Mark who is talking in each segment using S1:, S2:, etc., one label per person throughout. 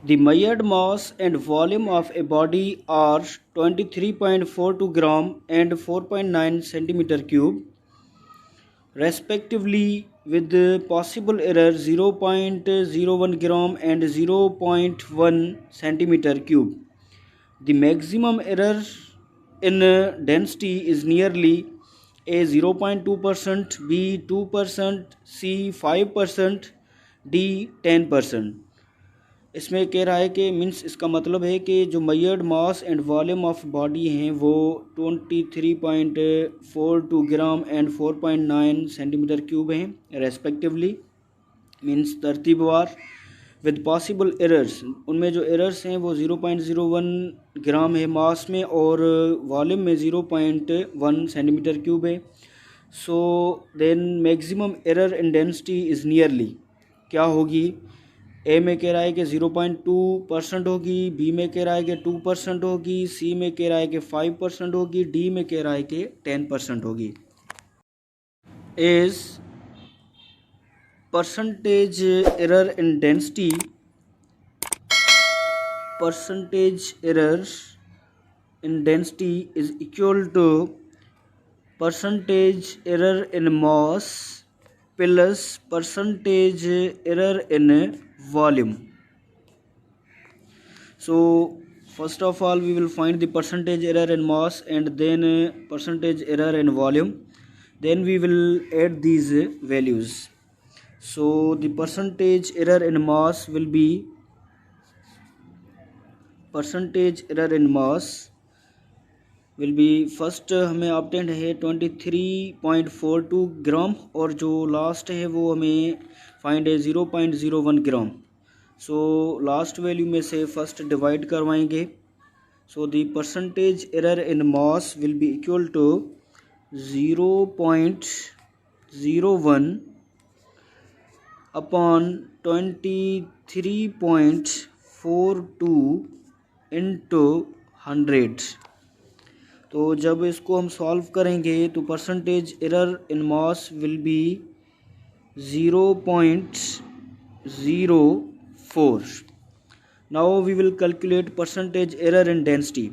S1: The measured mass and volume of a body are 23.42 gram and 4.9 centimeter cube, respectively, with the possible error 0.01 gram and 0.1 centimeter cube. The maximum error in density is nearly A 0.2%, B 2%, C 5%, D 10%. इसमें कह रहा है कि means इसका मतलब है कि जो measured mass and volume of body हैं वो 23.42 ग्राम एंड 4.9 सेंटीमीटर क्यूब हैं रेस्पेक्टिवली, मीन्स तरतीबवार, विद पॉसिबल एरर्स। उनमें जो एरर्स हैं वो 0.01 ग्राम है मास में और वॉल्यूम में 0.1 सेंटीमीटर क्यूब है। So then maximum error in density is nearly क्या होगी? ए में कह रहा है कि 0.2% होगी, बी में कह रहा है कि 2% होगी, सी में कह रहा है कि 5% होगी, डी में कह रहा है कि 10% होगी। Is percentage error in density, percentage error in density is equal to percentage error in mass plus percentage error in volume. So first of all we will find the percentage error in mass and then percentage error in volume, then we will add these values. So the percentage error in mass will be, percentage error in mass will be first हमें obtained है 23.42 ग्राम और जो last है वो हमें find है 0.01 ग्राम। So last value में से फर्स्ट डिवाइड करवाएंगे। So the percentage error in mass will be equal to 0.01 upon 23.42 into 100। तो जब इसको हम सॉल्व करेंगे तो percentage error in mass will be 0.04. Now we will calculate percentage error in density.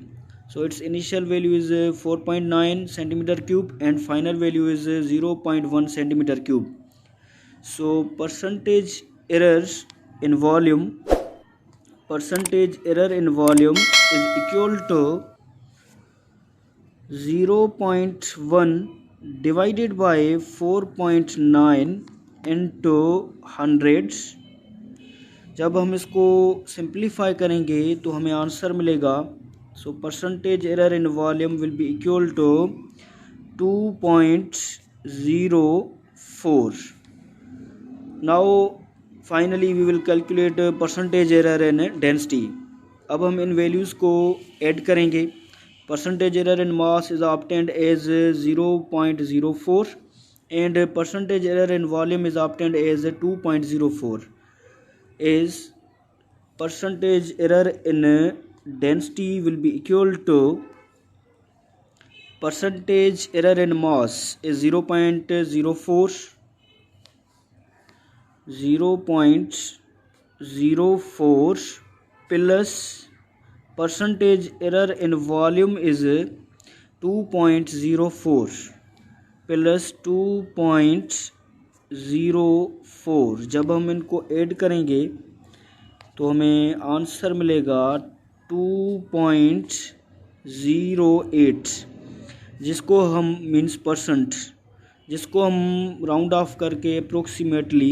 S1: So its initial value is 4.9 centimeter cube and final value is 0.1 centimeter cube. So percentage errors in volume, percentage error in volume is equal to 0.1 divided by 4.9 into 100। जब हम इसको simplify करेंगे तो हमें answer मिलेगा। So percentage error in volume will be equal to 2.04। Now finally we will calculate percentage error in density. अब हम इन वैल्यूज़ को ऐड करेंगे। Percentage error in mass is obtained as 0.04 and percentage error in volume is obtained as 2.04. Is percentage error in density will be equal to percentage error in mass is 0.04 plus percentage error in volume is 2.04 plus 2.04। जब हम इनको add करेंगे तो हमें answer मिलेगा 2.08, जिसको हम means percent, जिसको हम राउंड ऑफ करके अप्रोक्सीमेटली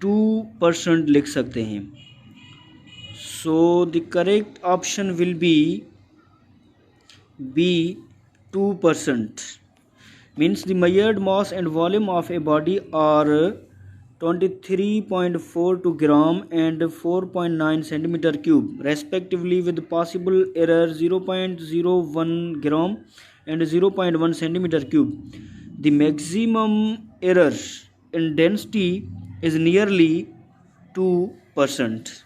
S1: 2% लिख सकते हैं। So the correct option will be B, 2%. Means the measured mass and volume of a body are 23.42 gram and 4.9 centimeter cube respectively, with possible error 0.01 gram and 0.1 centimeter cube. The maximum error in density is nearly 2%.